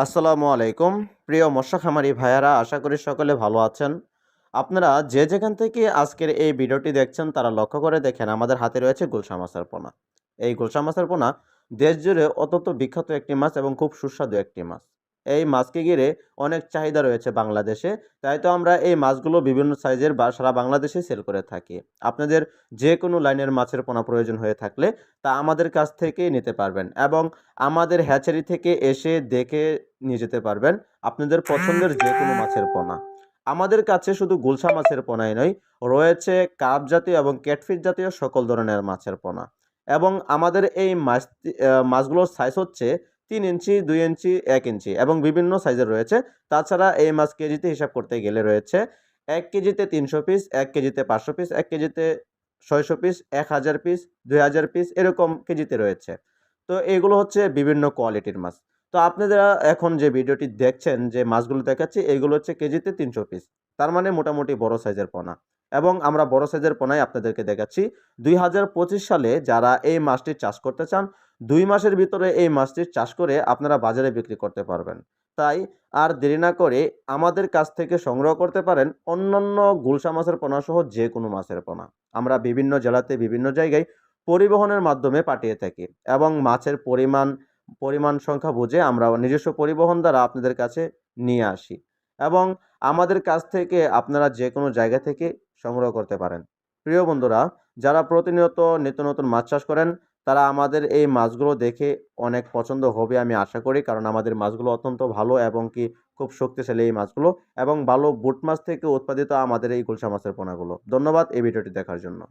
আসসালামু আলাইকুম। প্রিয় মৎস্য খামারি ভাইয়ারা, আশা করি সকলে ভালো আছেন। আপনারা যে যেখান থেকে আজকের এই ভিডিওটি দেখছেন তারা লক্ষ্য করে দেখেন আমাদের হাতে রয়েছে গুলশা মাছের পোনা। এই গুলশা মাছের পোনা দেশ জুড়ে অত্যন্ত বিখ্যাত একটি মাছ এবং খুব সুস্বাদু একটি মাছ। এই মাছকে ঘিরে অনেক চাহিদা রয়েছে বাংলাদেশে। তাই তো আমরা এই মাছগুলো বিভিন্ন সাইজের বা সারা বাংলাদেশে সেল করে থাকি। আপনাদের যে কোনো লাইনের মাছের পোনা প্রয়োজন হয়ে থাকলে তা আমাদের কাছ থেকেই নিতে পারবেন এবং আমাদের হ্যাচারি থেকে এসে দেখে নিয়ে যেতে পারবেন আপনাদের পছন্দের যে কোনো মাছের পোনা। আমাদের কাছে শুধু গুলশা মাছের পোনাই নয়, রয়েছে কার্প জাতীয় এবং ক্যাটফিশ জাতীয় সকল ধরনের মাছের পোনা। এবং আমাদের এই মাছগুলোর সাইজ হচ্ছে ৩ ইঞ্চি, ২ ইঞ্চি, ১ ইঞ্চি এবং বিভিন্ন সাইজের রয়েছে। তাছাড়া এই মাছ কেজিতে হিসাব করতে গেলে রয়েছে ১ কেজিতে ৩০০ পিস, ১ কেজিতে ৫০০ পিস, ১ কেজিতে ৬০০ পিস, ১,০০০ পিস, ২,০০০ পিস এরকম কেজিতে রয়েছে। তো এগুলো হচ্ছে বিভিন্ন কোয়ালিটির মাছ। তো আপনারা এখন যে ভিডিওটি দেখছেন, যে মাছগুলো দেখাচ্ছি এগুলো হচ্ছে কেজিতে ৩০০ পিস। তার মানে মোটামুটি বড় সাইজের পোনা। এবং আমরা বড় সাইজের পোনাই আপনাদেরকে দেখাচ্ছি। ২০২৫ সালে যারা এই মাছটির চাষ করতে চান, ২ মাসের ভিতরে এই মাছটির চাষ করে আপনারা বাজারে বিক্রি করতে পারবেন। তাই আর দেরি না করে আমাদের কাছ থেকে সংগ্রহ করতে পারেন অন্যান্য গুলশা মাছের পোনাসহ যেকোনো মাছের পোনা। আমরা বিভিন্ন জেলাতে বিভিন্ন জায়গায় পরিবহনের মাধ্যমে পাঠিয়ে থাকি এবং মাছের পরিমাণ সংখ্যা বুঝে আমরা নিজস্ব পরিবহন দ্বারা আপনাদের কাছে নিয়ে আসি এবং আমাদের কাছ থেকে আপনারা যেকোনো জায়গা থেকে সংগ্রহ করতে পারেন। প্রিয় বন্ধুরা, যারা প্রতিনিয়ত নিত্য নতুন মাছ চাষ করেন তারা আমাদের এই মাছগুলো দেখে অনেক পছন্দ হবে আমি আশা করি। কারণ আমাদের মাছগুলো অত্যন্ত ভালো এবং কি খুব শক্তিশালী এই মাছগুলো এবং ভালো বুট মাছ থেকে উৎপাদিত আমাদের এই গুলশা মাছের পোনাগুলো। ধন্যবাদ এই ভিডিওটি দেখার জন্য।